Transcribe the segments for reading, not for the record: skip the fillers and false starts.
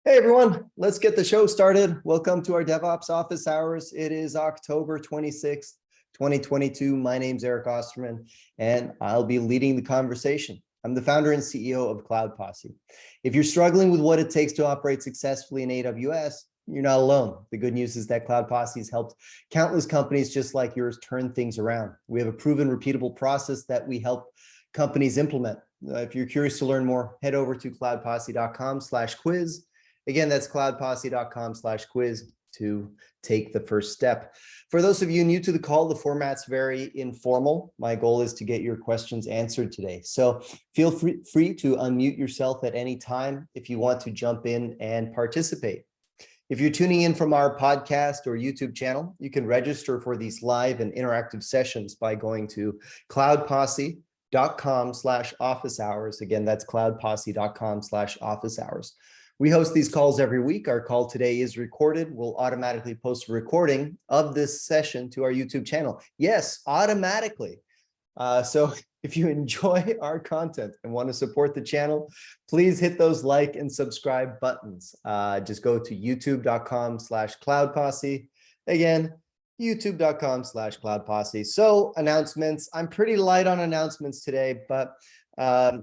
Hey everyone, let's get the show started. Welcome to our DevOps office hours. It is October 26th, 2022. My name's Eric Osterman, and I'll be leading the conversation. I'm the founder and CEO of Cloud Posse. If you're struggling with what it takes to operate successfully in AWS, you're not alone. The good news is that Cloud Posse has helped countless companies just like yours turn things around. We have a proven, repeatable process that we help companies implement. If you're curious to learn more, head over to cloudposse.com/quiz. Again, that's cloudposse.com/quiz to take the first step. For those of you new to the call, the format's very informal. My goal is to get your questions answered today. So feel free to unmute yourself at any time if you want to jump in and participate. If you're tuning in from our podcast or YouTube channel, you can register for these live and interactive sessions by going to cloudposse.com/officehours. Again, that's cloudposse.com/officehours. We host these calls every week. Our call today is recorded. We'll automatically post a recording of this session to our YouTube channel. Yes, automatically. So if you enjoy our content and want to support the channel, please hit those like and subscribe buttons. Just go to youtube.com/cloudposse. Again, youtube.com/cloudposse. So announcements. I'm pretty light on announcements today, but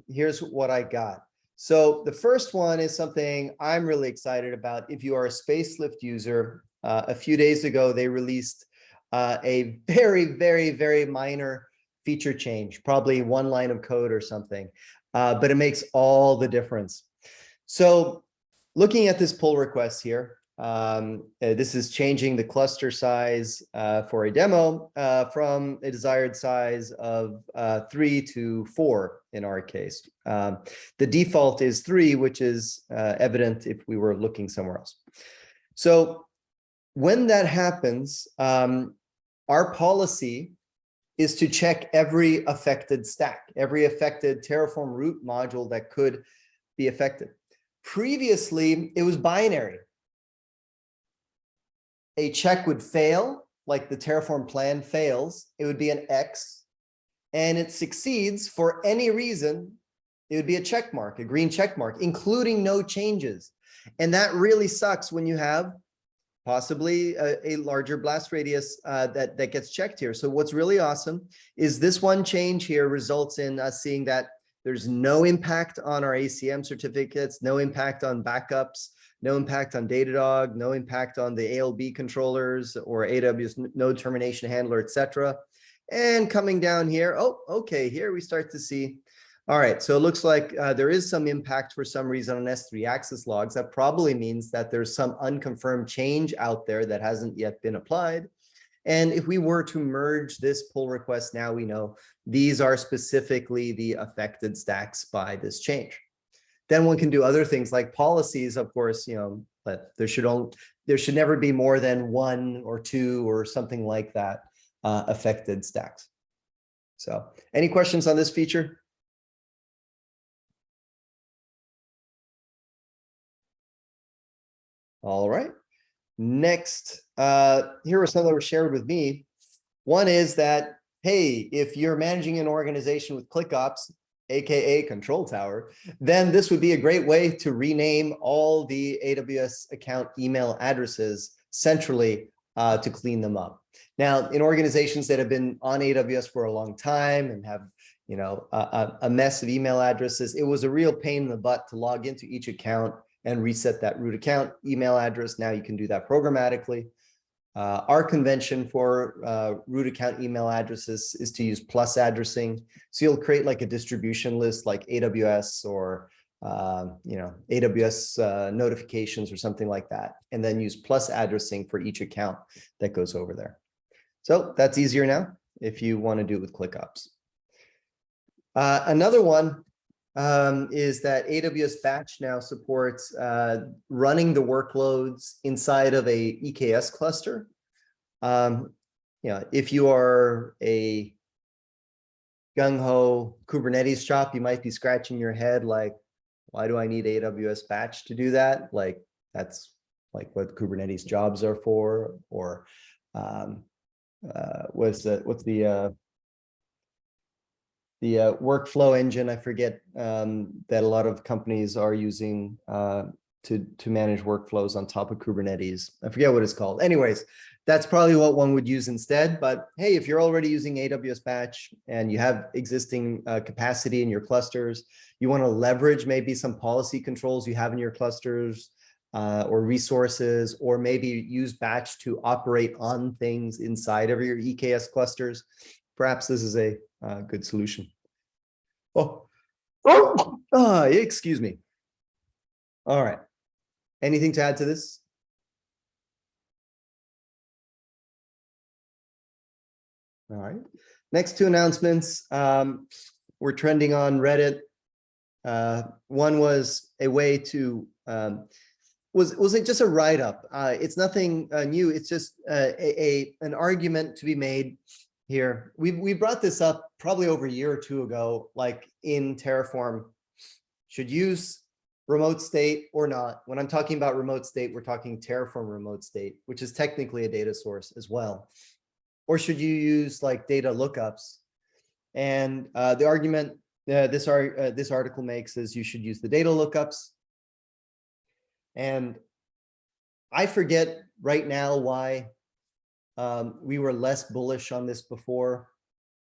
here's what I got. So the first one is something I'm really excited about. If you are a Spacelift user, a few days ago, they released a very minor feature change, probably one line of code or something, but it makes all the difference. So looking at this pull request here, this is changing the cluster size for a demo from a desired size of 3 to 4 in our case. The default is 3, which is evident if we were looking somewhere else. So when that happens, our policy is to check every affected stack, every affected Terraform root module that could be affected. Previously, it was binary. A check would fail, like the Terraform plan fails, it would be an X, and it succeeds for any reason, it would be a check mark, a green check mark, including no changes. And that really sucks when you have possibly a larger blast radius that gets checked here. So what's really awesome is this one change here results in us seeing that there's no impact on our ACM certificates, no impact on backups, no impact on Datadog, no impact on the ALB controllers or AWS node termination handler, etc. And coming down here, oh, okay, here we start to see, all right, so it looks like there is some impact for some reason on S3 access logs. That probably means that there's some unconfirmed change out there that hasn't yet been applied. And if we were to merge this pull request, now we know these are specifically the affected stacks by this change. Then one can do other things like policies, of course, but there should never be more than 1 or 2 or something like that affected stacks. So any questions on this feature? All right. Next, here were some that were shared with me. One is that, hey, if you're managing an organization with ClickOps, AKA Control Tower, then this would be a great way to rename all the AWS account email addresses centrally to clean them up. Now, in organizations that have been on AWS for a long time and have a mess of email addresses, it was a real pain in the butt to log into each account and reset that root account email address. Now you can do that programmatically. Our convention for root account email addresses is to use plus addressing. So you'll create like a distribution list like AWS or AWS notifications or something like that, and then use plus addressing for each account that goes over there. So that's easier now if you want to do it with ClickOps. Another one is that AWS Batch now supports running the workloads inside of a EKS cluster. If you are a gung-ho Kubernetes shop, you might be scratching your head like, why do I need AWS Batch to do that? Like, that's like what Kubernetes jobs are for, or what's the workflow engine, I forget, that a lot of companies are using to manage workflows on top of Kubernetes. I forget what it's called. Anyways, that's probably what one would use instead. But hey, if you're already using AWS Batch and you have existing capacity in your clusters, you want to leverage maybe some policy controls you have in your clusters or resources, or maybe use Batch to operate on things inside of your EKS clusters, perhaps this is a good solution. Excuse me. All right. Anything to add to this? All right. Next two announcements. We're trending on Reddit. One was a way to, was it just a write-up? It's nothing new. It's just an argument to be made here. We brought this up probably over a year or two ago, like in Terraform, should use remote state or not. When I'm talking about remote state, we're talking Terraform remote state, which is technically a data source as well. Or should you use like data lookups? And the argument this article makes is you should use the data lookups. And I forget right now why we were less bullish on this before.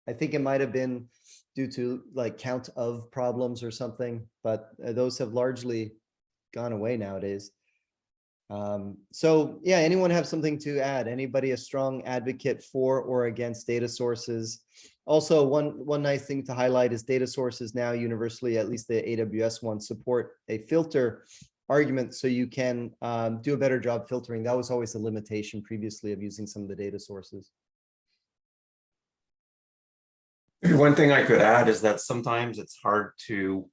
I think it might have been due to like count of problems or something, but those have largely gone away nowadays. So yeah, anyone have something to add? Anybody a strong advocate for or against data sources? Also, one nice thing to highlight is data sources now universally, at least the AWS ones, support a filter argument, so you can do a better job filtering. That was always a limitation previously of using some of the data sources. One thing I could add is that sometimes it's hard to,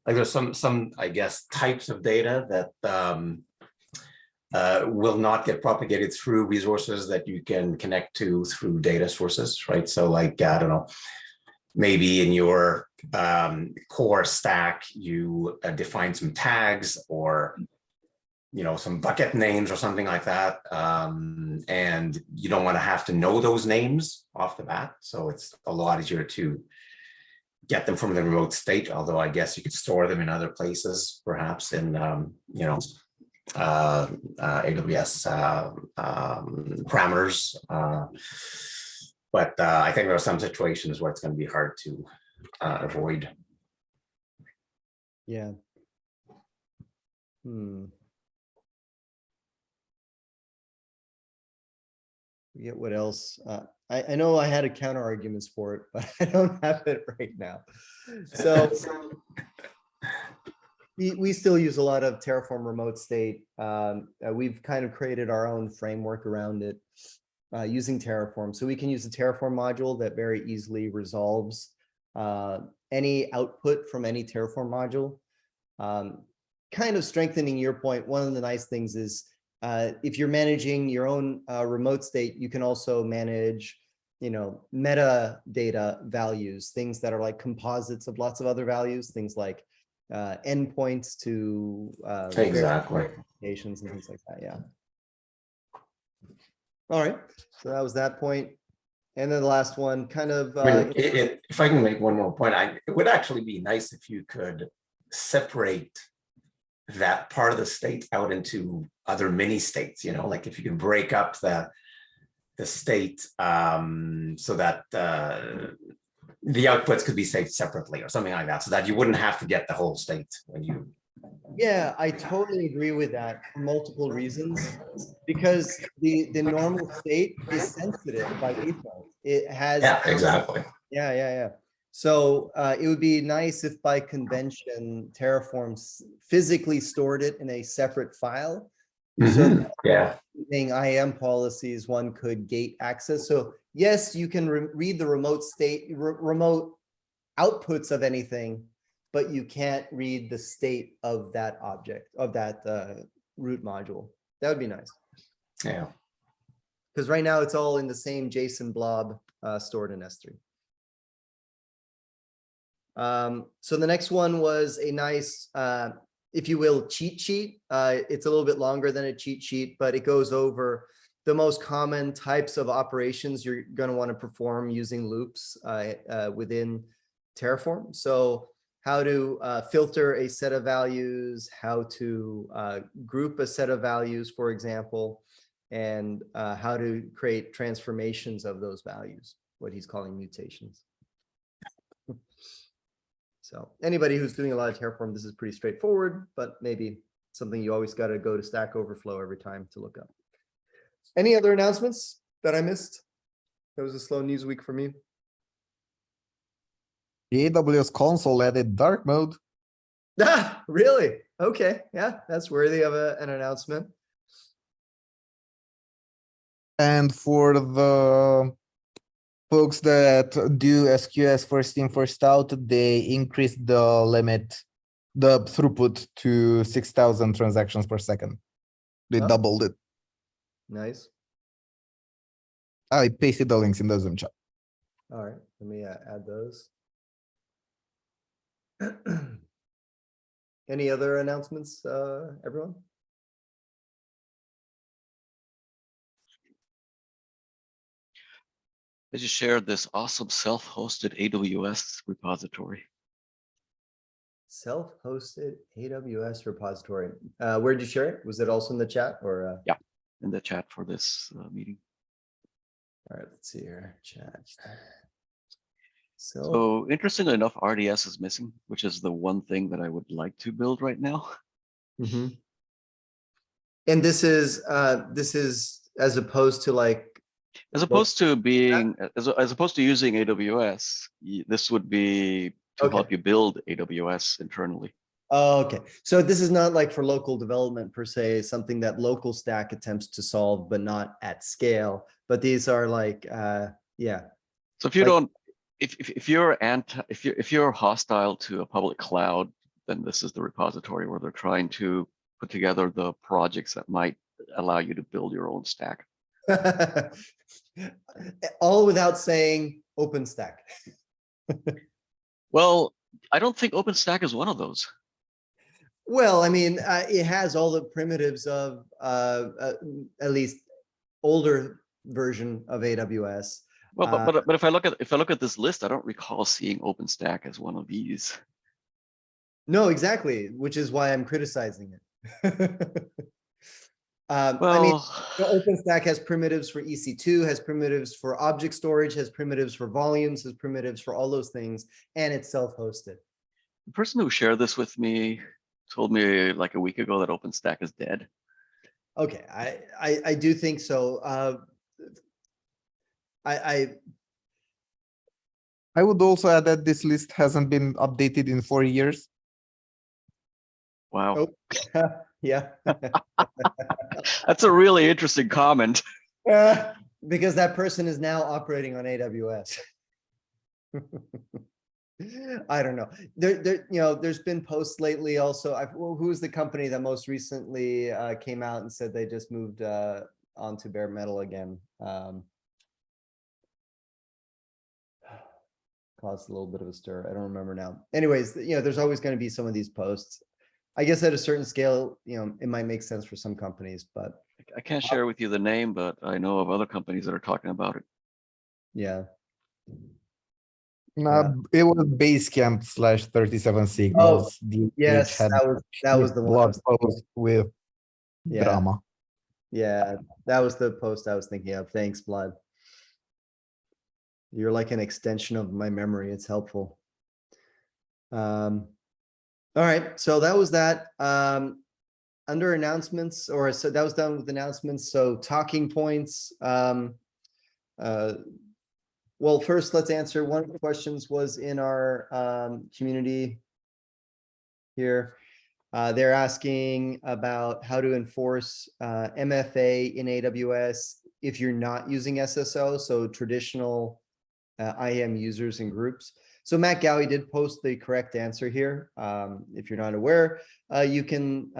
like there's some I guess types of data that will not get propagated through resources that you can connect to through data sources, right? So like, I don't know, maybe in your core stack, you define some tags or, you know, some bucket names or something like that. And you don't want to have to know those names off the bat. So it's a lot easier to get them from the remote state, although I guess you could store them in other places, perhaps in, you know, AWS parameters. But I think there are some situations where it's going to be hard to avoid. Yeah. Forget what else. I know I had a counter arguments for it, but I don't have it right now. So we still use a lot of Terraform remote state. We've kind of created our own framework around it using Terraform. So we can use the Terraform module that very easily resolves any output from any Terraform module. Kind of strengthening your point, one of the nice things is if you're managing your own remote state, you can also manage, you know, metadata values, things that are like composites of lots of other values, things like endpoints to exactly applications and things like that. Yeah. All right. So that was that point. And then the last one, kind of. I mean, if I can make one more point, it would actually be nice if you could separate that part of the state out into other mini states, you know, like if you can break up the state so that the outputs could be saved separately or something like that, so that you wouldn't have to get the whole state when you. Yeah, I totally agree with that for multiple reasons, because the normal state is sensitive by default. It has. Yeah, exactly. Yeah. So it would be nice if by convention, Terraform physically stored it in a separate file. So using IAM policies, one could gate access. So yes, you can read the remote state, remote outputs of anything, but you can't read the state of that object, of that root module. That would be nice. Yeah. Because right now it's all in the same JSON blob stored in S3. So the next one was a nice, if you will, cheat sheet. It's a little bit longer than a cheat sheet, but it goes over the most common types of operations you're going to want to perform using loops within Terraform. So how to filter a set of values, how to group a set of values, for example, and how to create transformations of those values, what he's calling mutations. So anybody who's doing a lot of Terraform, this is pretty straightforward, but maybe something you always got to go to Stack Overflow every time to look up. Any other announcements that I missed? That was a slow news week for me. The AWS console added dark mode. Ah, really? Okay, yeah, that's worthy of an announcement. And for the folks that do SQS first in, first out, they increased the limit, the throughput to 6,000 transactions per second. They Oh. doubled it. Nice. I pasted the links in the Zoom chat. All right, let me add those. Any other announcements, everyone? I just shared this awesome self-hosted AWS repository. Self-hosted AWS repository. Where did you share it? Was it also in the chat or? Yeah, in the chat for this meeting. All right, let's see here, chat. So interestingly enough, RDS is missing, which is the one thing that I would like to build right now. Mm-hmm. And this is as opposed to like. As opposed to being, as opposed to using AWS, this would be to help you build AWS internally. Oh, okay. So this is not like for local development per se, something that local stack attempts to solve, but not at scale. But these are like, yeah. So if you don't, if you're hostile to a public cloud, then this is the repository where they're trying to put together the projects that might allow you to build your own stack. All without saying OpenStack. Well, I don't think OpenStack is one of those. Well, I mean, it has all the primitives of at least older version of AWS. Well, but if I look at this list, I don't recall seeing OpenStack as one of these. No, exactly, which is why I'm criticizing it. Well, I mean, OpenStack has primitives for EC2, has primitives for object storage, has primitives for volumes, has primitives for all those things, and it's self-hosted. the person who shared this with me told me like a week ago that OpenStack is dead. Okay, I do think so. I would also add that this list hasn't been updated in 4 years. Wow. Oh, yeah. That's a really interesting comment. Because that person is now operating on AWS. I don't know. There's been posts lately also. Who's the company that most recently came out and said they just moved onto bare metal again? Caused a little bit of a stir. I don't remember now. Anyways, there's always going to be some of these posts. I guess at a certain scale, it might make sense for some companies, but I can't share with you the name, but I know of other companies that are talking about it. yeah. It was Basecamp / 37 Signals. Yes, that was the blog one. post with drama. Yeah, that was the post I was thinking of. Thanks, Blood. You're like an extension of my memory. It's helpful. All right, so that was that. Under announcements, so that was done with announcements. So talking points. Well, first, let's answer one of the questions was in our community here. They're asking about how to enforce MFA in AWS if you're not using SSO, so traditional IAM users and groups. So Matt Gowie did post the correct answer here. If you're not aware, you can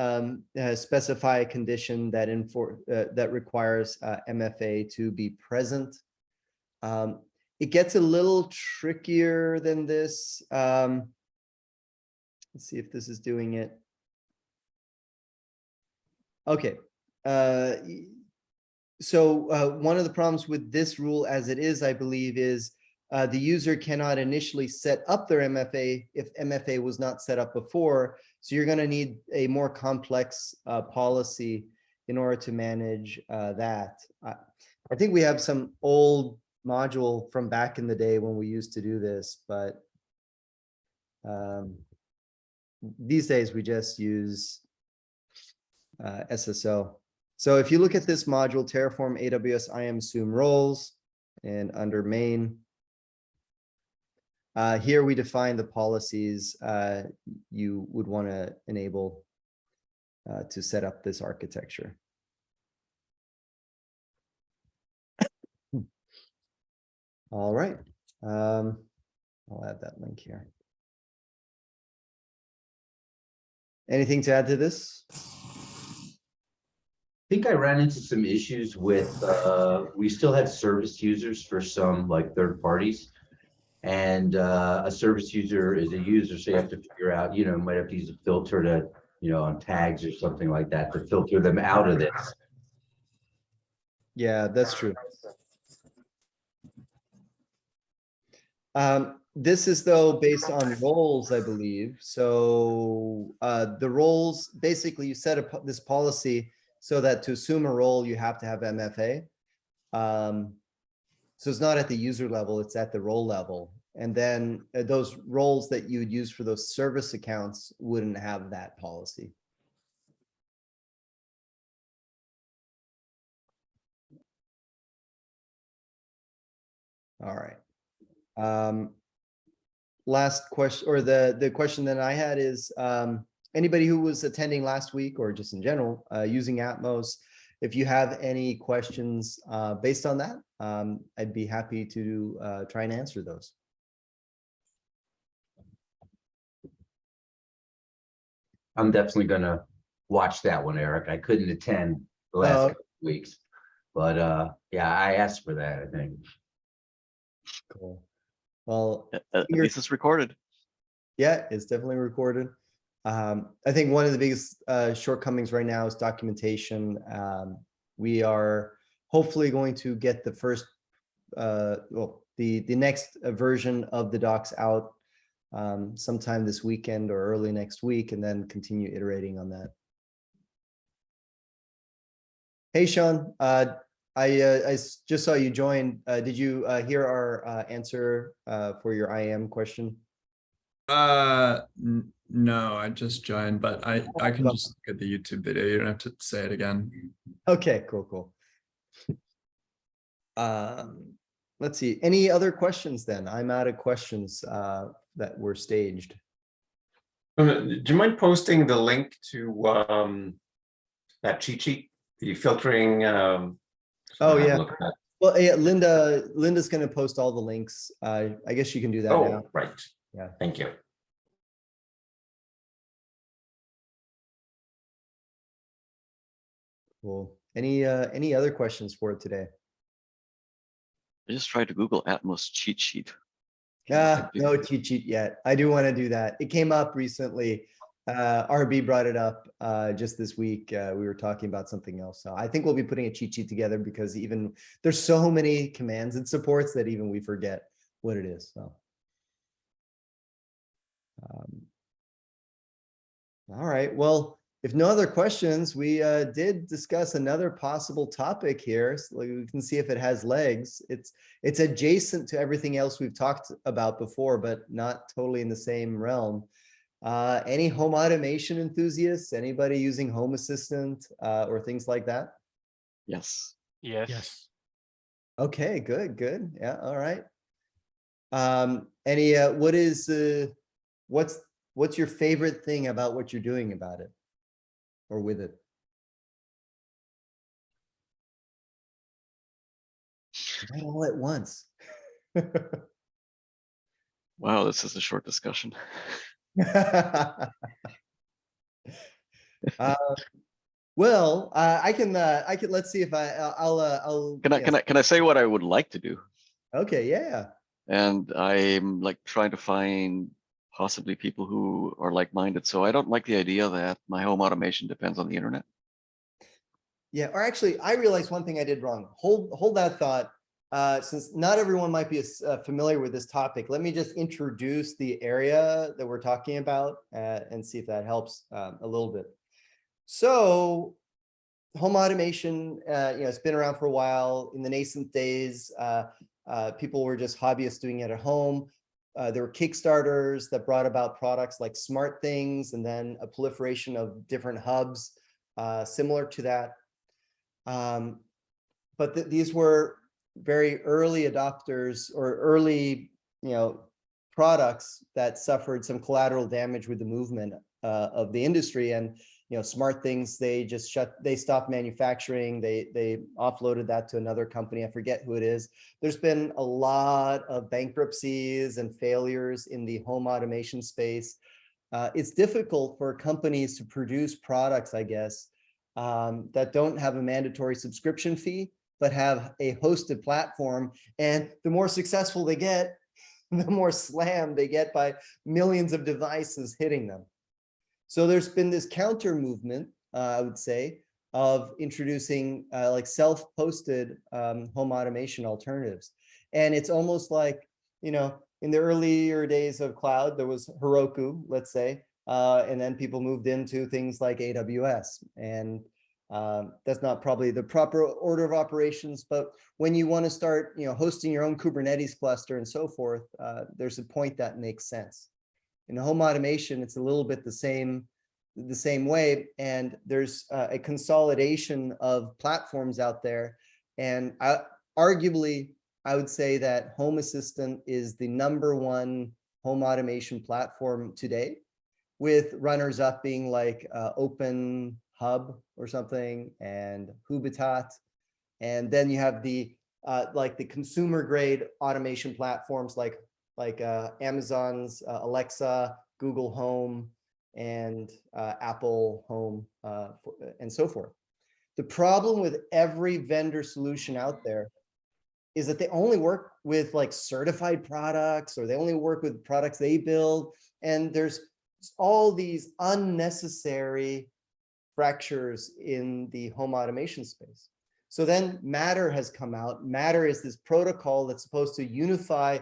specify a condition that that requires MFA to be present. It gets a little trickier than this. Let's see if this is doing it. Okay. So one of the problems with this rule as it is, I believe, is the user cannot initially set up their MFA if MFA was not set up before. So you're going to need a more complex policy in order to manage that. I think we have some old module from back in the day when we used to do this, but these days we just use SSO. So if you look at this module, Terraform AWS IAM assume roles, and under main, here we define the policies you would want to enable to set up this architecture. All right. I'll add that link here. Anything to add to this? I think I ran into some issues with, we still had service users for some like third parties. And a service user is a user, so you have to figure out, you might have to use a filter to, on tags or something like that to filter them out of this. Yeah, that's true. This is though based on roles, I believe. So the roles, basically you set up this policy so that to assume a role, you have to have MFA. So it's not at the user level, it's at the role level. And then those roles that you would use for those service accounts wouldn't have that policy. All right. Last question, or the question that I had is, anybody who was attending last week or just in general using Atmos, if you have any questions based on that, I'd be happy to try and answer those. I'm definitely gonna watch that one, Eric. I couldn't attend the last couple of weeks, but yeah, I asked for that, I think. Cool. Well, At least it's recorded. yeah, it's definitely recorded. I think one of the biggest shortcomings right now is documentation. We are hopefully going to get the first, well, the next version of the docs out sometime this weekend or early next week, and then continue iterating on that. Hey, Sean, I just saw you join. Did you hear our answer for your IAM question? No, I just joined, but I can just look at the YouTube video. You don't have to say it again. Okay, cool. Let's see. Any other questions then? I'm out of questions that were staged. Do you mind posting the link to that cheat sheet, the filtering? Oh yeah. Well, yeah, Linda's going to post all the links. I guess you can do that now. Right. Yeah. Thank you. Cool. Any other questions for today? I just tried to Google Atmos cheat sheet. No cheat sheet yet. I do want to do that. It came up recently. RB brought it up just this week. We were talking about something else. So I think we'll be putting a cheat sheet together because even there's so many commands it supports that even we forget what it is. So. All right. Well, if no other questions, we did discuss another possible topic here. So we can see if it has legs. It's adjacent to everything else we've talked about before, but not totally in the same realm. Any home automation enthusiasts? Anybody using Home Assistant or things like that? Yes. Yes. Okay, good. Yeah, all right. What's your favorite thing about what you're doing about it or with it? Not all at once. Wow, this is a short discussion. Well, I can. Let's see if I'll. Can I say what I would like to do? Okay. Yeah. And I'm like trying to find possibly people who are like-minded. So I don't like the idea that my home automation depends on the internet. Yeah. Or actually, I realized one thing I did wrong. Hold that thought. since not everyone might be familiar with this topic, let me just introduce the area that we're talking about and see if that helps a little bit. So home automation, it's been around for a while. In the nascent days, people were just hobbyists doing it at home. There were Kickstarters that brought about products like Smart Things, and then a proliferation of different hubs similar to that. But these were very early adopters or early, products that suffered some collateral damage with the movement of the industry. And Smart Things, they stopped manufacturing. They offloaded that to another company. I forget who it is. There's been a lot of bankruptcies and failures in the home automation space. It's difficult for companies to produce products, I guess, that don't have a mandatory subscription fee, but have a hosted platform. And the more successful they get, the more slammed they get by millions of devices hitting them. So there's been this counter movement, I would say, of introducing like self-hosted home automation alternatives. And it's almost like, in the earlier days of cloud, there was Heroku, let's say, and then people moved into things like AWS. And that's not probably the proper order of operations, but when you want to start, hosting your own Kubernetes cluster and so forth, there's a point that makes sense. In home automation, it's a little bit the same way, and there's a consolidation of platforms out there. And arguably, I would say that Home Assistant is the #1 home automation platform today, with runners up being like Open Hub or something, and Hubitat. And then you have the like the consumer grade automation platforms like Amazon's Alexa, Google Home, and Apple Home, and so forth. The problem with every vendor solution out there is that they only work with like certified products, or they only work with products they build. And there's all these unnecessary fractures in the home automation space. So then Matter has come out. Matter is this protocol that's supposed to unify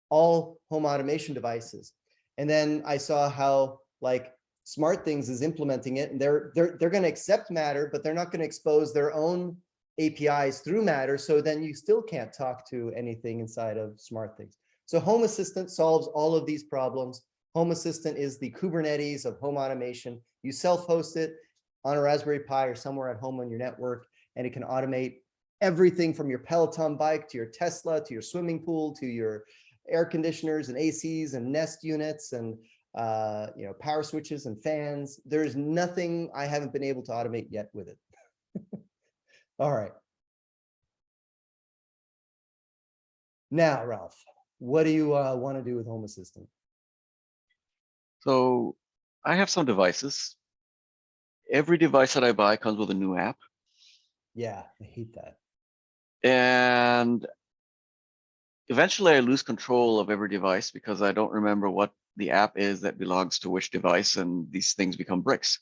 all home automation devices. And then I saw how like Smart Things is implementing it, and they're going to accept Matter, but they're not going to expose their own APIs through Matter. So then you still can't talk to anything inside of Smart Things. So Home Assistant solves all of these problems. Home Assistant is the Kubernetes of home automation. You self-host it on a Raspberry Pi or somewhere at home on your network, and it can automate everything from your Peloton bike to your Tesla to your swimming pool to your air conditioners and ACs and Nest units and power switches and fans. There's nothing I haven't been able to automate yet with it. All right. Now, Ralph, what do you want to do with Home Assistant? So I have some devices. Every device that I buy comes with a new app. Yeah, I hate that. And eventually I lose control of every device because I don't remember what the app is that belongs to which device, and these things become bricks.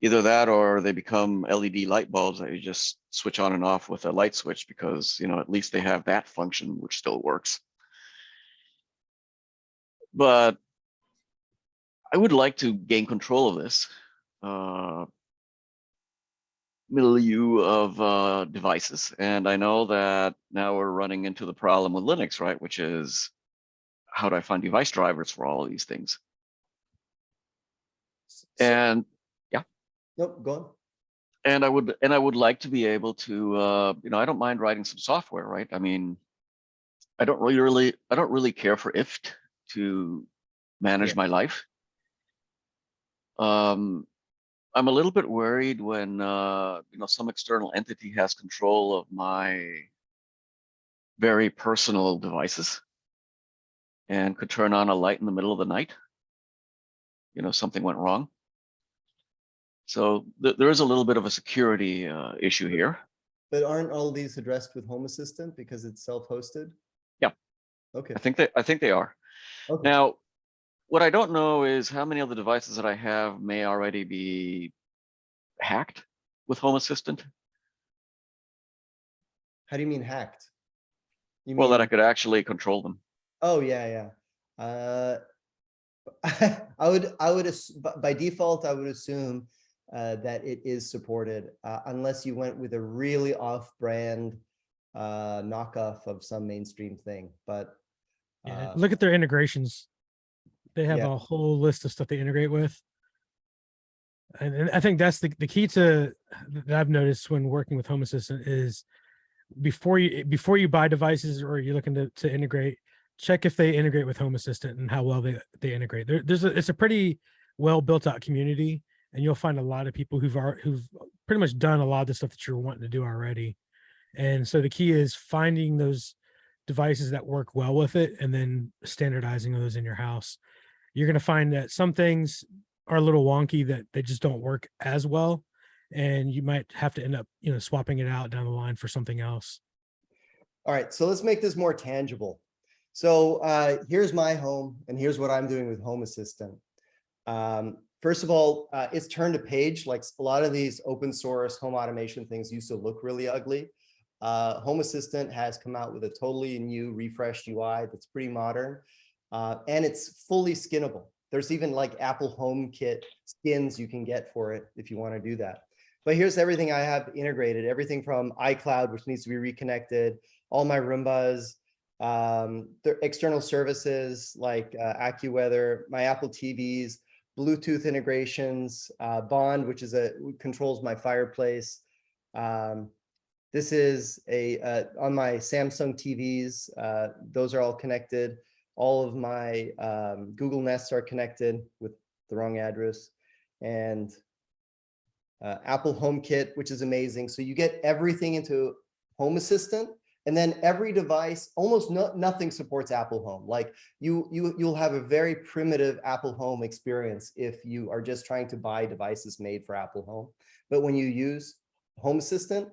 Either that or they become LED light bulbs that you just switch on and off with a light switch because, at least they have that function, which still works. But I would like to gain control of this milieu of devices. And I know that now we're running into the problem with Linux, right? Which is, how do I find device drivers for all of these things? And yeah. Nope, go on. And I would like to be able to, I don't mind writing some software, right? I mean, I don't really care for IFT to manage my life. I'm a little bit worried when some external entity has control of my very personal devices and could turn on a light in the middle of the night. Something went wrong. So there is a little bit of a security issue here. But aren't all these addressed with Home Assistant because it's self-hosted? Yeah. Okay. I think they are. Okay. Now, what I don't know is how many of the devices that I have may already be hacked with Home Assistant. How do you mean hacked? You Well, that mean- I could actually control them. Oh, yeah. By default, I would assume that it is supported, unless you went with a really off-brand knockoff of some mainstream thing, but. Yeah, look at their integrations. They have Yeah. a whole list of stuff they integrate with. And I think that's the key to that I've noticed when working with Home Assistant is before you buy devices or you're looking to integrate, check if they integrate with Home Assistant and how well they integrate. It's a pretty well built out community, and you'll find a lot of people who've pretty much done a lot of the stuff that you're wanting to do already. And so the key is finding those devices that work well with it and then standardizing those in your house. You're going to find that some things are a little wonky that they just don't work as well, and you might have to end up swapping it out down the line for something else. All right, so let's make this more tangible. So here's my home, and here's what I'm doing with Home Assistant. First of all, it's turned a page. Like a lot of these open source home automation things used to look really ugly. Home Assistant has come out with a totally new refreshed UI that's pretty modern, and it's fully skinnable. There's even like Apple HomeKit skins you can get for it if you want to do that. But here's everything I have integrated, everything from iCloud, which needs to be reconnected, all my Roombas, the external services like AccuWeather, my Apple TVs, Bluetooth integrations, Bond, which controls my fireplace. This is on my Samsung TVs. Those are all connected. All of my Google Nests are connected with the wrong address, and Apple HomeKit, which is amazing. So you get everything into Home Assistant, and then every device, almost nothing supports Apple Home. Like you'll have a very primitive Apple Home experience if you are just trying to buy devices made for Apple Home. But when you use Home Assistant,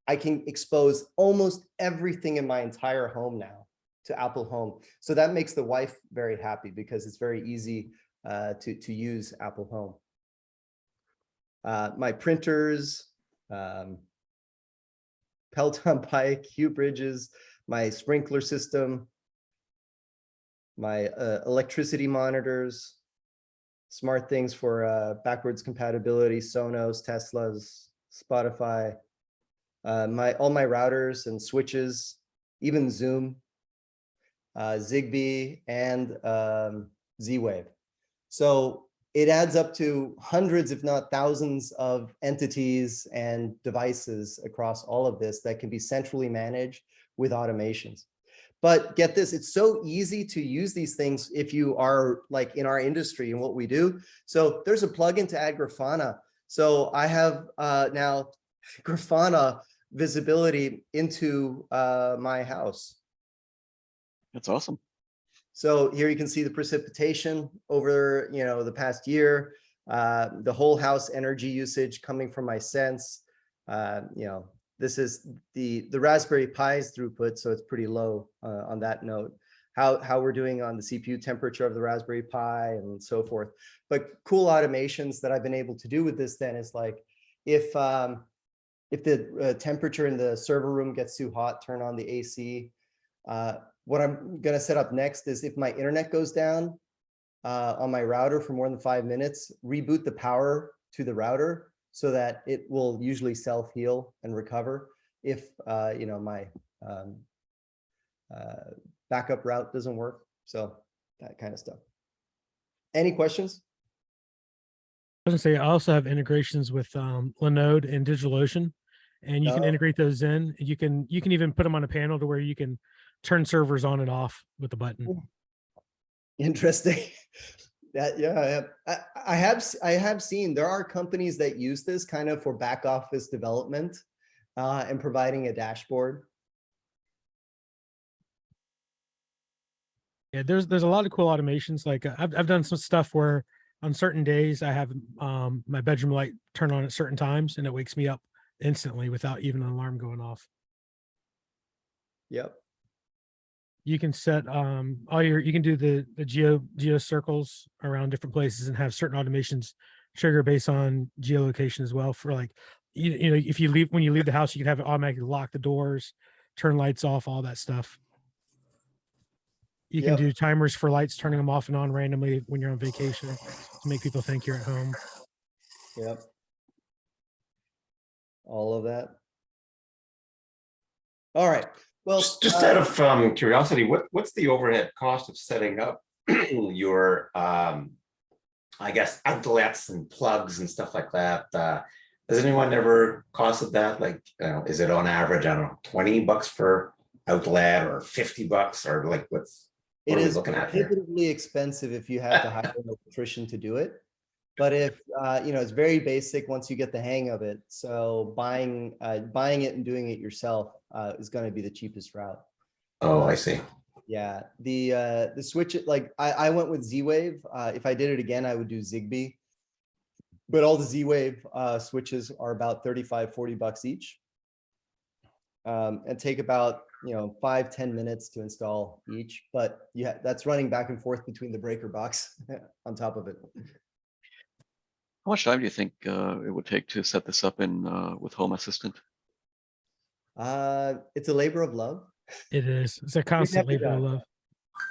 I can expose almost everything in my entire home now to Apple Home. So that makes the wife very happy because it's very easy to use Apple Home. My printers, Peloton bike, Hue bridges, my sprinkler system, my electricity monitors, smart things for backwards compatibility, Sonos, Teslas, Spotify, all my routers and switches, even Zoom, Zigbee, and Z-Wave. So it adds up to hundreds, if not thousands, of entities and devices across all of this that can be centrally managed with automations. But get this, it's so easy to use these things if you are like in our industry and what we do. So there's a plugin to add Grafana. So I have now Grafana visibility into my house. That's awesome. So here you can see the precipitation over, the past year, the whole house energy usage coming from my Sense. This is the Raspberry Pi's throughput, so it's pretty low on that note. How we're doing on the CPU temperature of the Raspberry Pi and so forth. But cool automations that I've been able to do with this then is like, if the temperature in the server room gets too hot, turn on the AC. What I'm going to set up next is if my internet goes down on my router for more than 5 minutes, reboot the power to the router so that it will usually self-heal and recover if my backup route doesn't work. So that kind of stuff. Any questions? I was gonna say I also have integrations with Linode and DigitalOcean, and you can integrate those in. You can even put them on a panel to where you can turn servers on and off with the button. Interesting. I have seen there are companies that use this kind of for back office development and providing a dashboard. Yeah, there's a lot of cool automations. Like I've done some stuff where on certain days I have my bedroom light turn on at certain times and it wakes me up instantly without even an alarm going off. Yep. You can set you can do the geo circles around different places and have certain automations trigger based on geolocation as well. For like, if you leave, when you leave the house, you can have it automatically lock the doors turn lights off, all that stuff. You can Yep. do timers for lights, turning them off and on randomly when you're on vacation to make people think you're at home. Yep. All of that. All right. Well, Just out of curiosity, what's the overhead cost of setting up your I guess outlets and plugs and stuff like that? Has anyone ever costed that? Like, is it on average, I don't know, $20 per outlet or $50 or like what it are we is looking at here? prohibitively expensive if you have to hire an electrician to do it. But if it's very basic once you get the hang of it. So buying it and doing it yourself is going to be the cheapest route. Oh, I see. Yeah, the switch, like I went with Z-Wave. If I did it again, I would do Zigbee. But all the Z-Wave switches are about $35-40 each, and take about 5-10 minutes to install each. But yeah, that's running back and forth between the breaker box on top of it. How much time do you think it would take to set this up in with Home Assistant? It's a labor of love. It is. It's a constant never labor of done. love.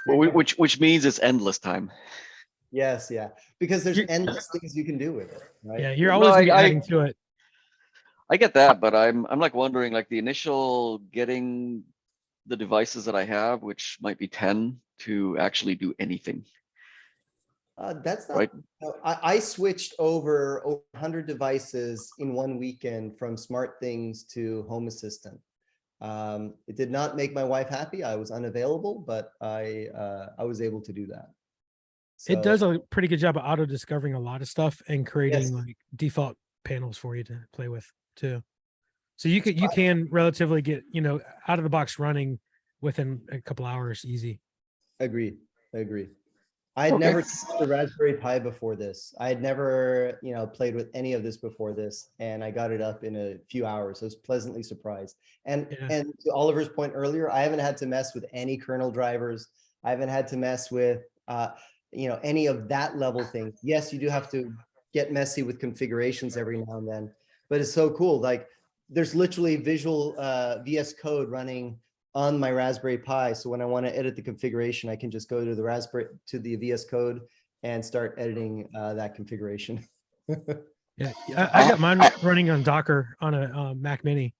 Well, which means it's endless time. Yes, yeah, because there's You- endless things you can do with it, right? Yeah, you're No, always gonna be I- adding to it. I get that, but I'm like wondering, like the initial getting the devices that I have, which might be 10, to actually do anything. That's not. Right. No, I switched over 100 devices in one weekend from SmartThings to Home Assistant. It did not make my wife happy. I was unavailable, but I was able to do that. It So, does a pretty good job of auto discovering a lot of stuff and creating Yes. like default panels for you to play with too. So you can relatively get out of the box running within a couple hours easy. Agreed. I had Okay. never touched the Raspberry Pi before this. I had never, played with any of this before this, and I got it up in a few hours. I was pleasantly surprised. And Yeah. and to Oliver's point earlier, I haven't had to mess with any kernel drivers. I haven't had to mess with, any of that level things. Yes, you do have to get messy with configurations every now and then, but it's so cool. Like, there's literally visual VS Code running on my Raspberry Pi. So when I want to edit the configuration, I can just go to the VS Code and start editing that configuration. Yeah, I got mine running on Docker on a Mac Mini.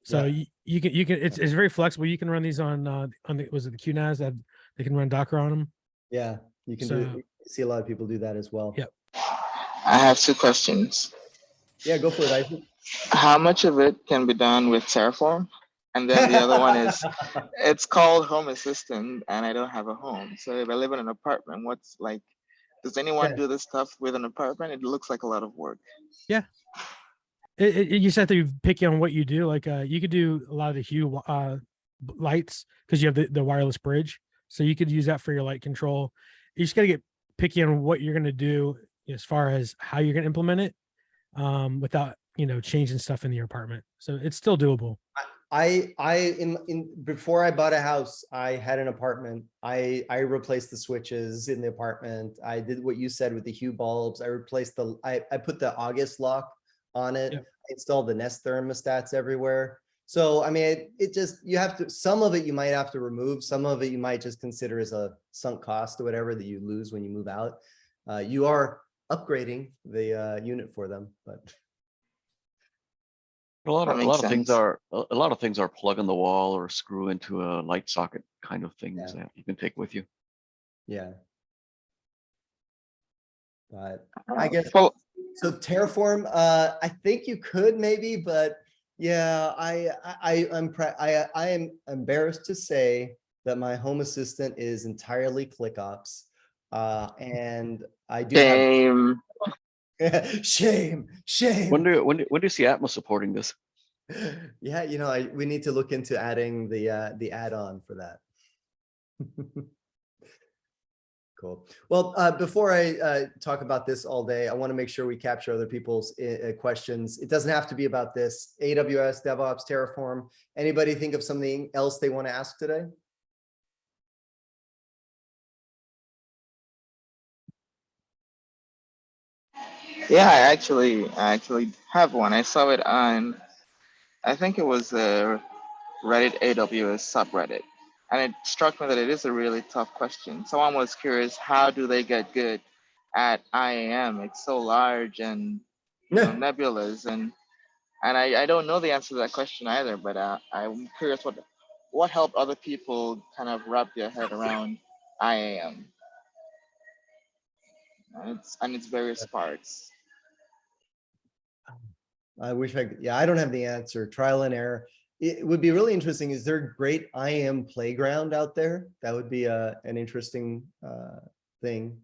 So Yeah. you can it's very flexible. You can run these on the QNAS that they can run Docker on them. Yeah, you can do it. You see a lot of people do that as well. Yep. I have 2 questions. Yeah, go for it, Isaac. How much of it can be done with Terraform? And then the other one is, it's called Home Assistant, and I don't have a home. So if I live in an apartment, does anyone Yeah. do this stuff with an apartment? It looks like a lot of work. Yeah. You said that you picky on what you do. Like you could do a lot of the Hue lights because you have the wireless bridge. So you could use that for your light control. You just got to get picky on what you're going to do as far as how you're going to implement it without, changing stuff in your apartment. So it's still doable. Before I bought a house, I had an apartment. I replaced the switches in the apartment. I did what you said with the Hue bulbs. I replaced I put the August lock on it. Yep. I installed the Nest thermostats everywhere. So, I mean, you have to, some of it you might have to remove. Some of it you might just consider as a sunk cost or whatever that you lose when you move out. You are upgrading the unit for them, but. That A lot of things are plug in the wall or screw into a light socket kind of things that you can take with you. Yeah. But I guess, Well, so Terraform, I think you could maybe, but yeah, I am embarrassed to say that my Home Assistant is entirely ClickOps. And I do have shame. When do you see Atmos supporting this? Yeah, we need to look into adding the add-on for that. Cool. Well, before I talk about this all day, I want to make sure we capture other people's questions. It doesn't have to be about this. AWS, DevOps, Terraform. Anybody think of something else they want to ask today? yeah, I actually have one. I saw it on, I think it was Reddit AWS subreddit. And it struck me that it is a really tough question. Someone was curious, how do they get good at IAM? It's so large and nebulous, and I don't know the answer to that question either. But I'm curious what helped other people kind of wrap their head around IAM and its various parts. I wish I could, yeah, I don't have the answer. Trial and error. It would be really interesting. Is there a great IAM playground out there? That would be an interesting thing.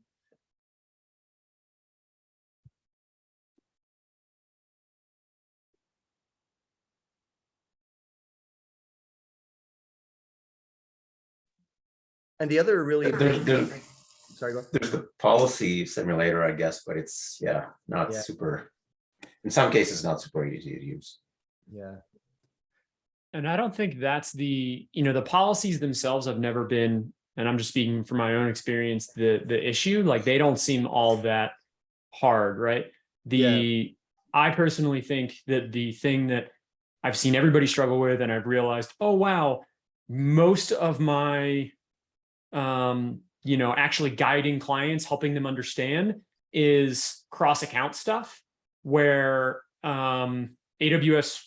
And the other really sorry, go ahead. There's the policy simulator, I guess, but it's not super. In some cases, not super easy to use. Yeah. And I don't think that's the policies themselves have never been, and I'm just speaking from my own experience, the issue. Like, they don't seem all that hard, right? I personally think that the thing that I've seen everybody struggle with, and I've realized, oh wow, most of my actually guiding clients, helping them understand, is cross-account stuff, where AWS,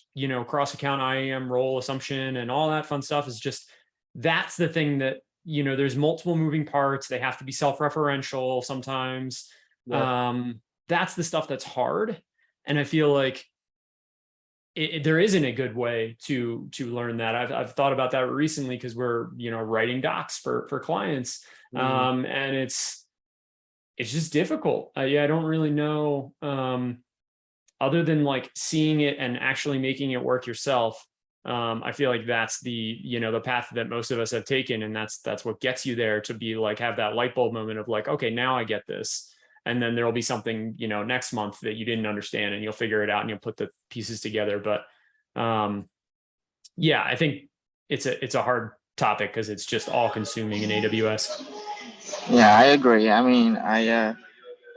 cross-account IAM role assumption and all that fun stuff is just, that's the thing that, there's multiple moving parts. They have to be self-referential sometimes. Yeah. That's the stuff that's hard. And I feel like there isn't a good way to learn that. I've thought about that recently, because we're, writing docs for clients. And it's just difficult. I don't really know, other than like seeing it and actually making it work yourself. I feel like that's the path that most of us have taken. And that's what gets you there, to be like, have that light bulb moment of like, okay, now I get this. And then there'll be something, next month that you didn't understand, and you'll figure it out and you'll put the pieces together. But I think it's a hard topic, because it's just all consuming in AWS. Yeah, I agree. I mean, I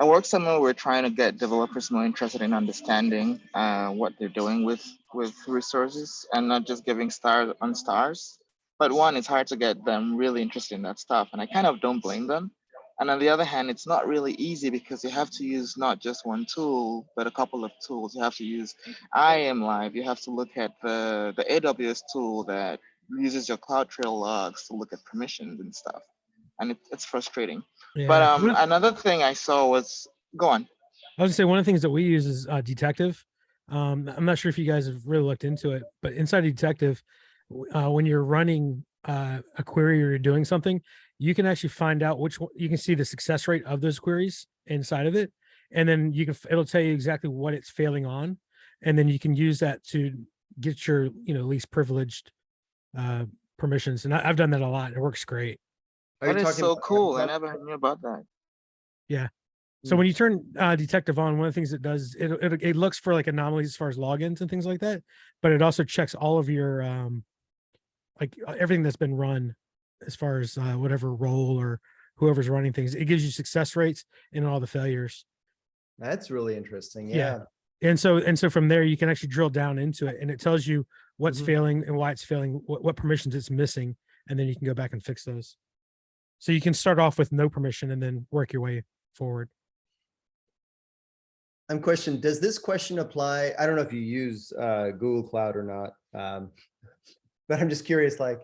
work somewhere where we're trying to get developers more interested in understanding what they're doing with resources, and not just giving stars on stars. But one, it's hard to get them really interested in that stuff, and I kind of don't blame them. And on the other hand, it's not really easy, because you have to use not just one tool, but a couple of tools. You have to use IAM Live. You have to look at the AWS tool that uses your CloudTrail logs to look at permissions and stuff. And it's frustrating. Yeah. But another thing I saw was, go on. I was gonna say, one of the things that we use is Detective. I'm not sure if you guys have really looked into it, but inside Detective, when you're running a query or you're doing something, you can actually find out which one. You can see the success rate of those queries inside of it, and then it'll tell you exactly what it's failing on, and then you can use that to get your least privileged permissions. And I've done that a lot. It works great. That is so cool. I never knew about that. Yeah. So when you turn Detective on, one of the things it does, it looks for like anomalies as far as logins and things like that, but it also checks all of your like everything that's been run, as far as whatever role or whoever's running things. It gives you success rates and all the failures. That's really interesting. Yeah. And so from there, you can actually drill down into it, and it tells you what's failing and why it's failing, what permissions it's missing, and then you can go back and fix those. So you can start off with no permission and then work your way forward. I'm questioning, does this question apply? I don't know if you use Google Cloud or not, but I'm just curious, like,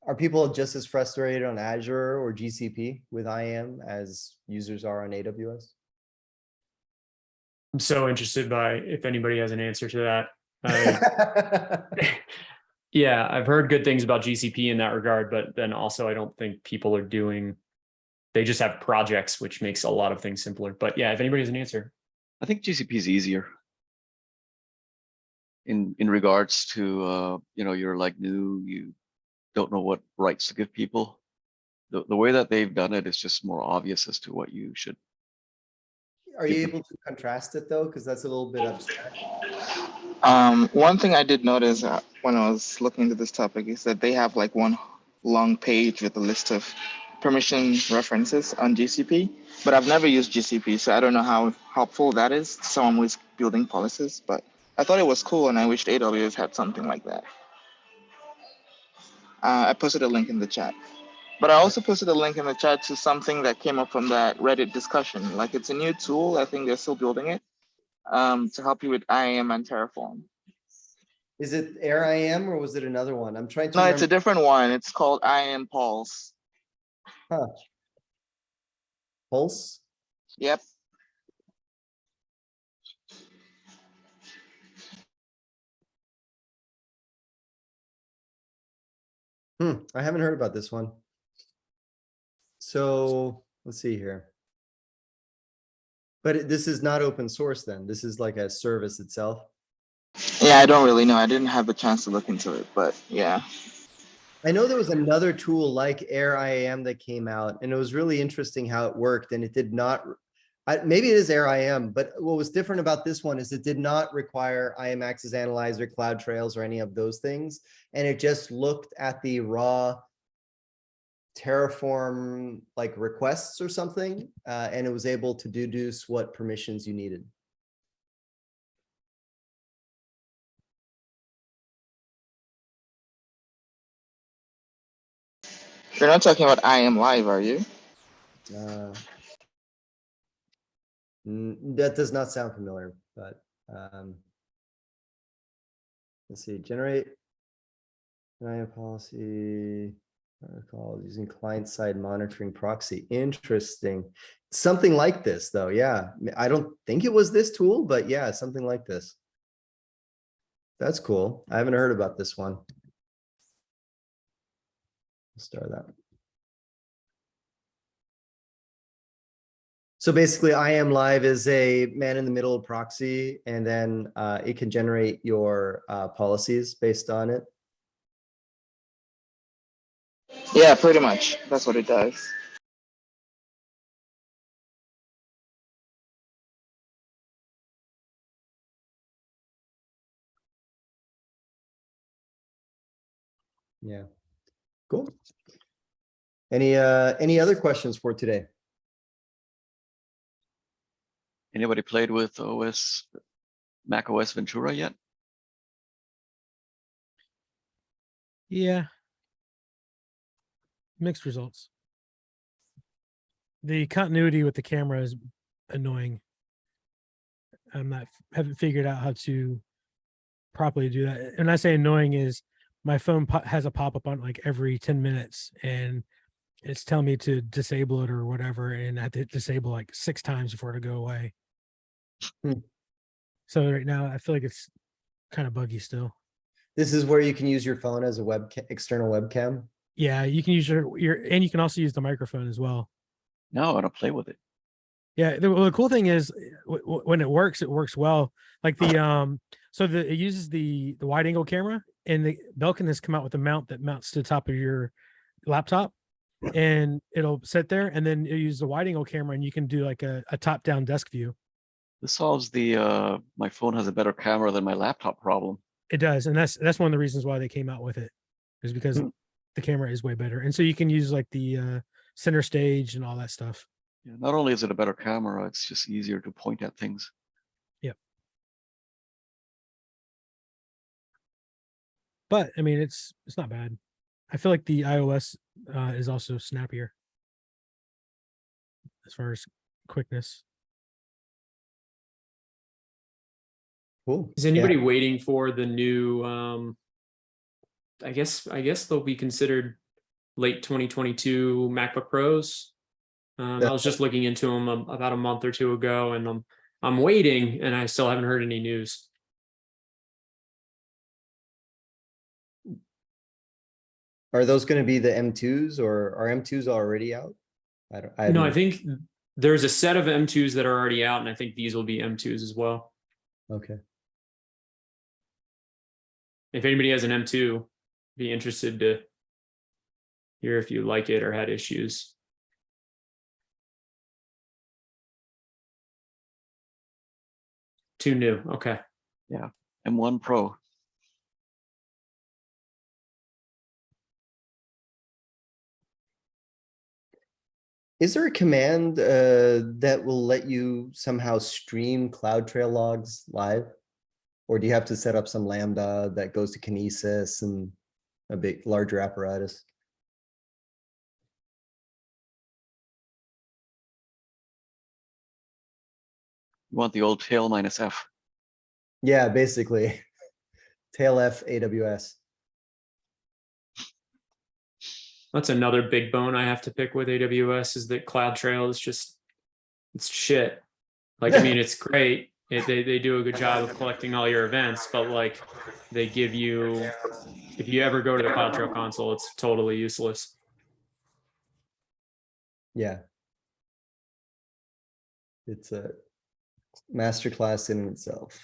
are people just as frustrated on Azure or GCP with IAM as users are on AWS? I'm so interested by if anybody has an answer to that. Yeah, I've heard good things about GCP in that regard, but then also I don't think people are they just have projects, which makes a lot of things simpler. But yeah, if anybody has an answer. I think GCP is easier in regards to, you're like new, you don't know what rights to give people. The way that they've done it is just more obvious as to what you should. Are you able to contrast it though? Because that's a little bit abstract. One thing I did notice when I was looking into this topic is that they have like one long page with a list of permission references on GCP, but I've never used GCP, so I don't know how helpful that is to someone who's building policies, but I thought it was cool, and I wished AWS had something like that. I posted a link in the chat. But I also posted a link in the chat to something that came up from that Reddit discussion. Like it's a new tool. I think they're still building it to help you with IAM and Terraform. Is it Air IAM or was it another one? I'm trying to No, remember. it's a different one. It's called IAM Pulse. Huh. Pulse? Yep. I haven't heard about this one. So let's see here. But this is not open source then. This is like a service itself. Yeah, I don't really know. I didn't have a chance to look into it, but yeah. I know there was another tool like Air IAM that came out, and it was really interesting how it worked. And it did not, maybe it is Air IAM, but what was different about this one is it did not require IAM Access Analyzer, Cloud Trails, or any of those things. And it just looked at the raw Terraform like requests or something, and it was able to deduce what permissions you needed. You're not talking about IAM Live, are you? That does not sound familiar, but let's see, generate IAM policy protocol using client-side monitoring proxy. Interesting. Something like this, though. Yeah, I don't think it was this tool, but yeah, something like this. That's cool. I haven't heard about this one. Let's start that. So basically, IAM Live is a man-in-the-middle proxy, and then it can generate your policies based on it. Yeah, pretty much. That's what it does. Yeah, cool. Any other questions for today? Anybody played with Mac OS Ventura yet? Yeah. Mixed results. The continuity with the camera is annoying. Haven't figured out how to properly do that. And I say annoying is my phone has a pop-up on like every 10 minutes and it's telling me to disable it or whatever. And I have to disable like 6 times before it to go away. So right now I feel like it's kind of buggy still. This is where you can use your phone as a external webcam. Yeah, you can use your and you can also use the microphone as well. No, I want to play with it. Yeah, the cool thing is when it works well. Like the it uses the wide angle camera, and the Belkin has come out with a mount that mounts to the top of your laptop, and it'll sit there, and then you use the wide angle camera, and you can do like a top down desk view. This solves the my phone has a better camera than my laptop problem. It does, and that's one of the reasons why they came out with it, is because the camera is way better, and so you can use like the center stage and all that stuff. Yeah, not only is it a better camera, it's just easier to point at things. Yep. But I mean, it's not bad. I feel like the iOS is also snappier as far as quickness. Cool. Is anybody waiting for the new I guess they'll be considered late 2022 MacBook Pros. I was just looking into them about a month or two ago, and I'm waiting, and I still haven't heard any news. Are those going to be the M2s, or are M2s already out? I think there's a set of M2s that are already out, and I think these will be M2s as well. Okay. If anybody has an M2, be interested to hear if you like it or had issues. Two new. Okay. Yeah. M1 Pro. Is there a command that will let you somehow stream CloudTrail logs live? Or do you have to set up some Lambda that goes to Kinesis and a big, larger apparatus. You want the old tail minus F. Yeah, basically. Tail F AWS. That's another big bone I have to pick with AWS is that CloudTrail is just, it's shit. Like, I mean, it's great. They do a good job of collecting all your events, but like they give you, if you ever go to the CloudTrail console, it's totally useless. Yeah. It's a masterclass in itself.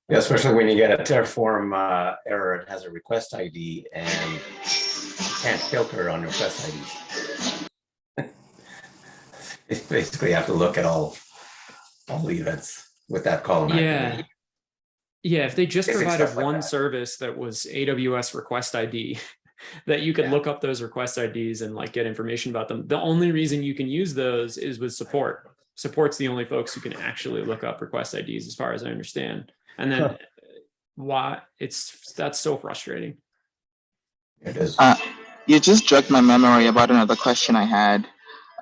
Yeah, especially when you get a Terraform error, it has a request ID and you can't filter on request ID. You basically have to look at all the events with that column. Yeah. Yeah, if they just Basic provided stuff like one that. service that was AWS request ID, that you could Yeah. look up those request IDs and like get information about them. The only reason you can use those is with support. Support's the only folks who can actually look up request IDs, as far as I understand. And then why that's so frustrating. It is. You just jogged my memory about another question I had.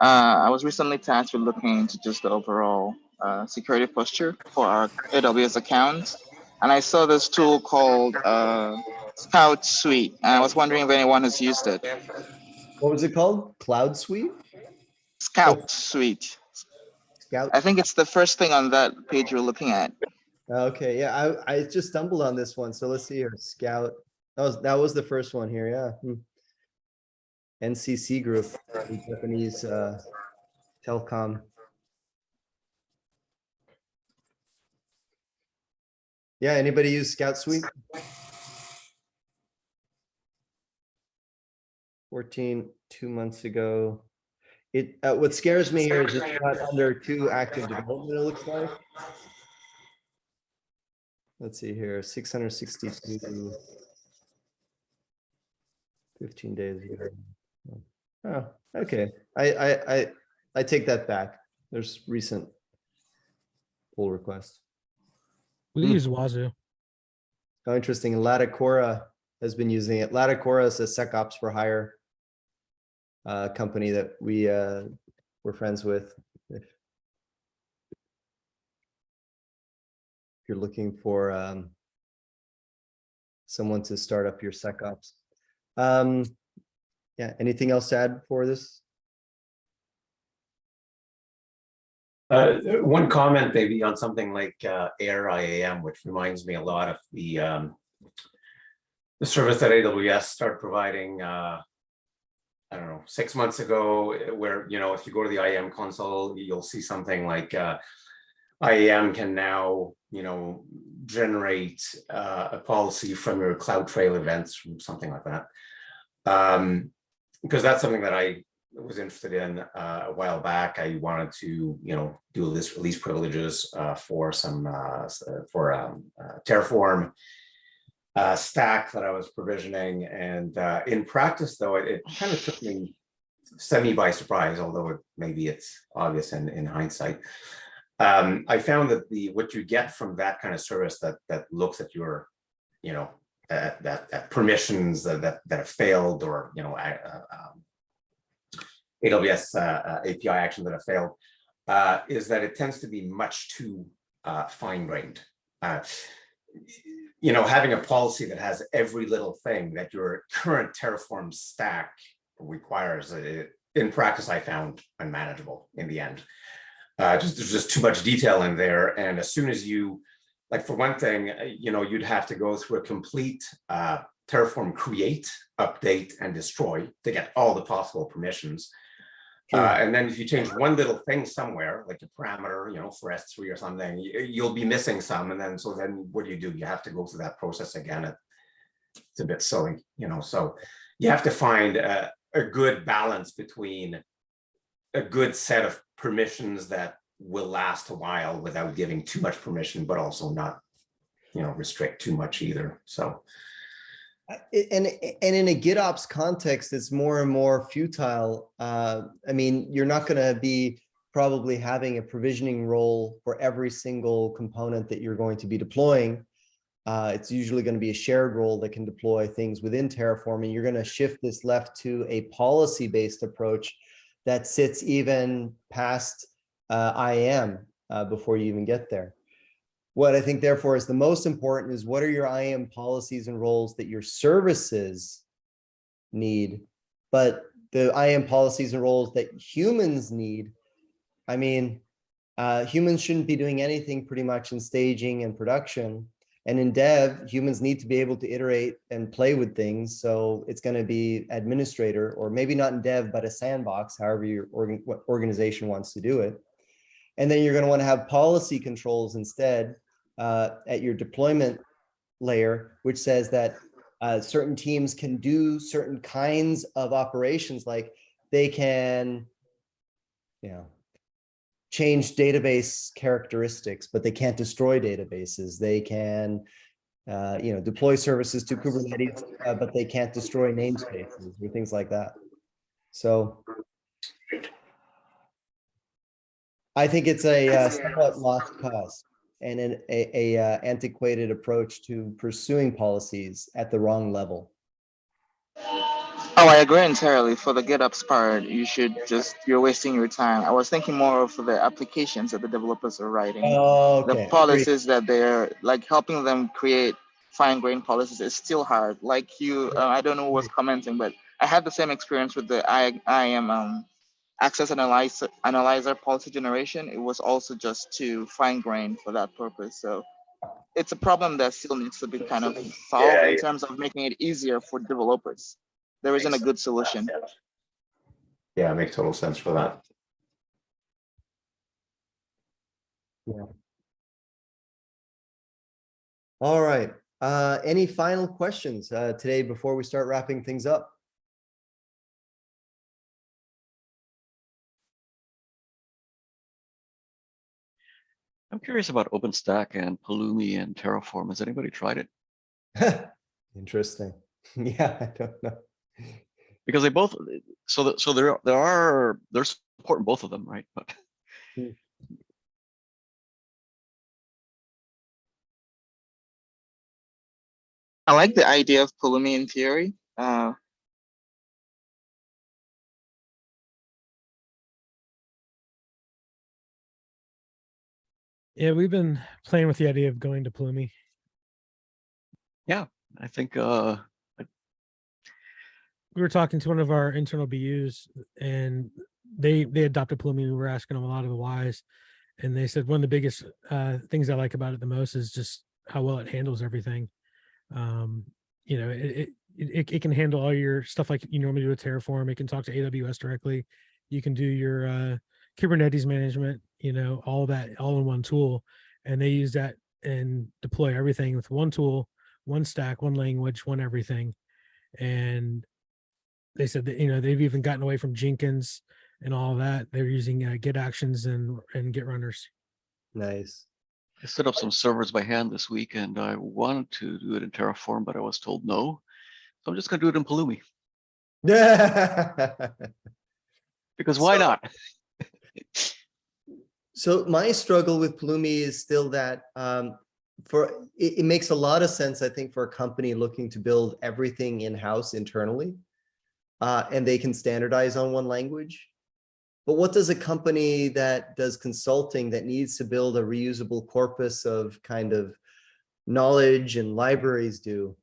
I was recently tasked with looking into just the overall security posture for our AWS account. And I saw this tool called Scout Suite. And I was wondering if anyone has used it. What was it called? Cloud Suite? Scout Suite. Scout. I think it's the first thing on that page you're looking at. Okay, yeah, I just stumbled on this one. So let's see here. Scout. That was the first one here. Yeah. NCC Group, the Japanese telecom. Yeah, anybody use Scout Suite? 2 months ago. It what scares me here is it's not under 2 active development, it looks like. Let's see here, 662, 15 days here. Oh, okay. I take that back. There's recent pull requests. We use Wazoo. Oh, interesting. Latacora has been using it. Latacora is a SecOps for hire company that we're friends with. If you're looking for someone to start up your SecOps. Yeah, anything else to add for this? One comment maybe on something like Air IAM, which reminds me a lot of the service that AWS started providing, I don't know, 6 months ago, where, you know, if you go to the IAM console, you'll see something like IAM can now, you know, generate a policy from your CloudTrail events, something like that. Because that's something that I was interested in a while back. I wanted to, you know, do this release privileges for some Terraform stack that I was provisioning, and in practice, though, it kind of took me semi by surprise, although maybe it's obvious in hindsight. I found that what you get from that kind of service that looks at your, you know, that permissions that have failed, or, you know, AWS API action that have failed, is that it tends to be much too fine-grained. You know, having a policy that has every little thing that your current Terraform stack requires, in practice, I found unmanageable in the end. There's just too much detail in there, and as soon as you, like, for one thing, you know, you'd have to go through a complete Terraform create, update, and destroy to get all the possible permissions. And then if you change one little thing somewhere, like a parameter, you know, for S3 or something, you'll be missing some. And then, so then what do? You have to go through that process again. It's a bit silly, you know, so you have to find a good balance between a good set of permissions that will last a while without giving too much permission, but also not, you know, restrict too much either. So. And in a GitOps context, it's more and more futile. I mean, you're not going to be probably having a provisioning role for every single component that you're going to be deploying. It's usually going to be a shared role that can deploy things within Terraform, and you're going to shift this left to a policy-based approach that sits even past IAM before you even get there. What I think, therefore, is the most important is what are your IAM policies and roles that your services need, but the IAM policies and roles that humans need. I mean, humans shouldn't be doing anything pretty much in staging and production. And in dev, humans need to be able to iterate and play with things. So it's going to be administrator, or maybe not in dev, but a sandbox, however your organization wants to do it. And then you're going to want to have policy controls instead at your deployment layer, which says that certain teams can do certain kinds of operations, like they can, change database characteristics, but they can't destroy databases. They can, deploy services to Kubernetes, but they can't destroy namespaces or things like that. So I think it's a somewhat lost cause and an antiquated approach to pursuing policies at the wrong level. Oh, I agree entirely. For the GitOps part, you're wasting your time. I was thinking more of the applications that the developers are writing. Okay. The policies that they're like helping them create fine-grained policies is still hard. Like I don't know who was commenting, but I had the same experience with the IAM access analyzer policy generation. It was also just too fine-grained for that purpose. So it's a problem that still needs to be kind of solved in terms of making it easier for developers. There isn't a good solution. Yeah, it makes total sense for that. Yeah. All right. Any final questions today before we start wrapping things up? I'm curious about OpenStack and Pulumi and Terraform. Has anybody tried it? Interesting. Yeah, I don't know. Because they both, there's support in both of them, right? But I like the idea of Pulumi in theory. Yeah, we've been playing with the idea of going to Pulumi. yeah, I think We were talking to one of our internal BUs, and they adopted Pulumi. We were asking them a lot of the whys, and they said one of the biggest things I like about it the most is just how well it handles everything. It can handle all your stuff like you normally do with Terraform. It can talk to AWS directly. You can do your Kubernetes management, all that all in one tool. And they use that and deploy everything with one tool, one stack, one language, one everything. And they said that, they've even gotten away from Jenkins and all that. They're using Git actions and Git runners. Nice. I set up some servers by hand this week, and I wanted to do it in Terraform, but I was told no. So I'm just going to do it in Pulumi. Because why not? So my struggle with Pulumi is still that it makes a lot of sense, I think, for a company looking to build everything in-house internally, and they can standardize on one language. But what does a company that does consulting that needs to build a reusable corpus of kind of knowledge and libraries do?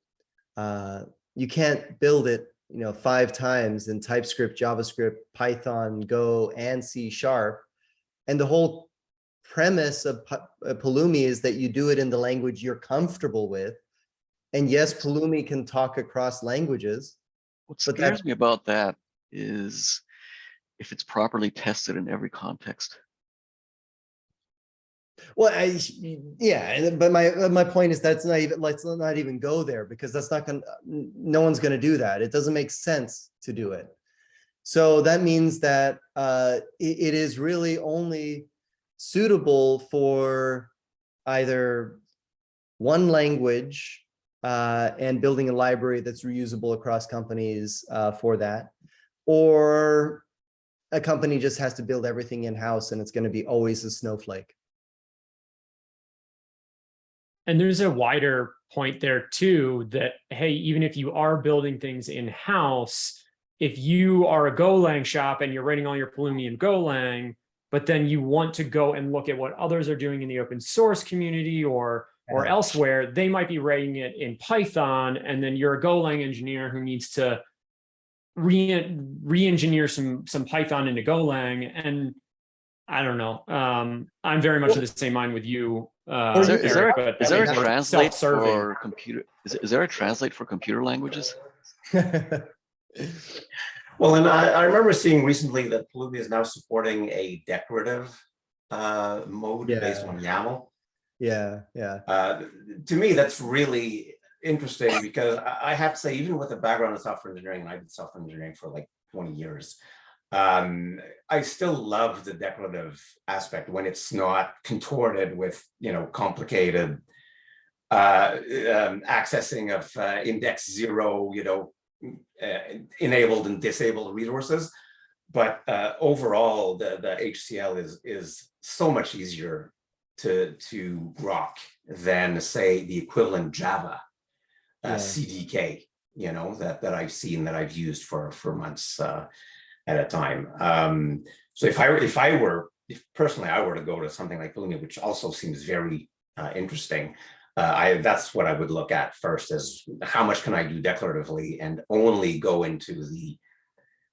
You can't build it, 5 times in TypeScript, JavaScript, Python, Go, and C#. And the whole premise of Pulumi is that you do it in the language you're comfortable with. And yes, Pulumi can talk across languages. What scares me about that is if it's properly tested in every context. Well, but my point is let's not even go there, because no one's going to do that. It doesn't make sense to do it. So that means that it is really only suitable for either one language and building a library that's reusable across companies for that, or a company just has to build everything in-house and it's going to be always a snowflake. there's a wider point there too, that, hey, even if you are building things in-house, if you are a Golang shop and you're writing all your Pulumi in Golang, but then you want to go and look at what others are doing in the open source community or elsewhere, they might be writing it in Python, and then you're a Golang engineer who needs to re-engineer some Python into Golang. And I don't know. I'm very much of the same mind with you. Is there a translate self-serving. for computer? Is there a translate for computer languages? Well, and I remember seeing recently that Pulumi is now supporting a declarative mode based on YAML. Yeah, yeah. To me, that's really interesting, because I have to say, even with a background in software engineering, and I did software engineering for like 20 years, I still love the declarative aspect when it's not contorted with, complicated accessing of index 0, enabled and disabled resources. But overall, the HCL is so much easier to grok than, say, the equivalent Java CDK, that I've seen, that I've used for months at a time. So if personally I were to go to something like Pulumi, which also seems very interesting, that's what I would look at first, is how much can I do declaratively, and only go into the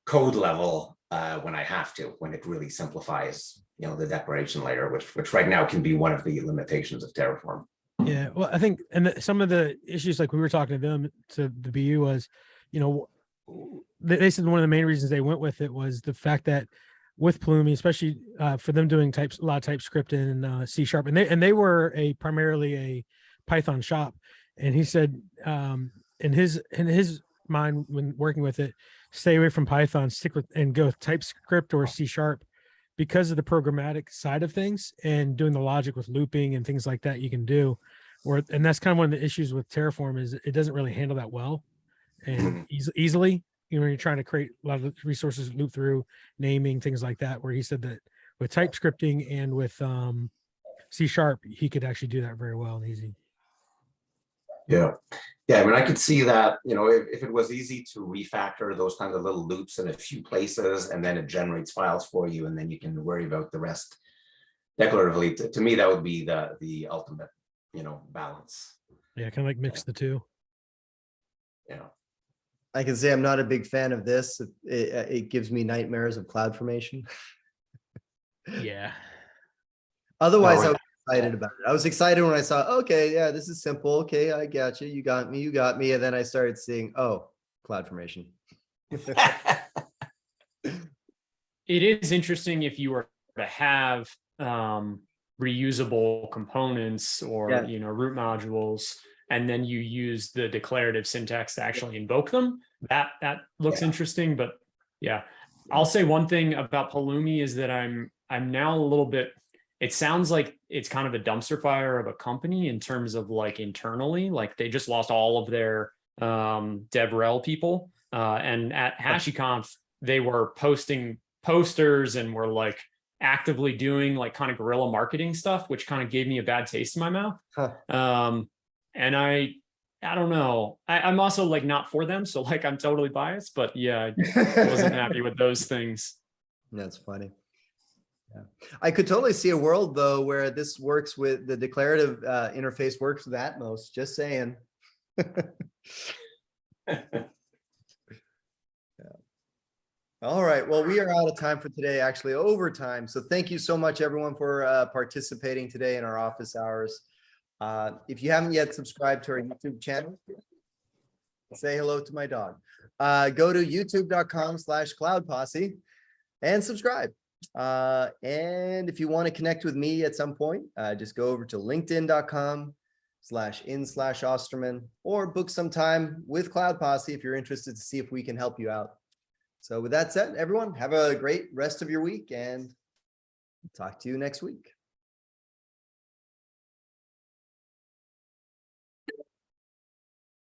code level when I have to, when it really simplifies, the declaration layer, which right now can be one of the limitations of Terraform. Yeah, well, I think, and some of the issues, like we were talking to them, to the BU, was, they said one of the main reasons they went with it was the fact that with Pulumi, especially for them doing a lot of TypeScript and C#, and they were primarily a Python shop, and he said, in his mind when working with it, stay away from Python, stick with and go with TypeScript or C#, because of the programmatic side of things and doing the logic with looping and things like that you can do. And that's kind of one of the issues with Terraform, is it doesn't really handle that well and easily. When you're trying to create a lot of resources, loop through, naming, things like that, where he said that with TypeScripting and with C#, he could actually do that very well and easy. Yeah. I mean, I could see that, if it was easy to refactor those kinds of little loops in a few places, and then it generates files for you, and then you can worry about the rest declaratively. To me, that would be the ultimate, balance. Yeah, kind of like mix the two. Yeah. I can say I'm not a big fan of this. It gives me nightmares of CloudFormation. Yeah. Otherwise, I was excited about it. I was excited when I saw, okay, yeah, this is simple. Okay, I got you. You got me. And then I started seeing, oh, CloudFormation. It is interesting if you were to have reusable components or root modules, and then you use the declarative syntax to actually invoke them. That looks interesting. But yeah, I'll say one thing about Pulumi is that I'm now a little bit, it sounds like it's kind of a dumpster fire of a company in terms of like internally, like they just lost all of their DevRel people. And at HashiConf, they were posting posters and were like actively doing like kind of guerrilla marketing stuff, which kind of gave me a bad taste in my mouth. And I don't know. I'm also like not for them, so like I'm totally biased. But yeah, I wasn't happy with those things. That's funny. Yeah, I could totally see a world though where this works with the declarative interface works with Atmos. Just saying. All right. Well, we are out of time for today, actually overtime. So thank you so much, everyone, for participating today in our office hours. If you haven't yet subscribed to our YouTube channel, say hello to my dog. Go to youtube.com/cloudposse and subscribe. And if you want to connect with me at some point, just go over to linkedin.com/in/Osterman or book some time with Cloud Posse if you're interested to see if we can help you out. So with that said, everyone, have a great rest of your week and talk to you next week.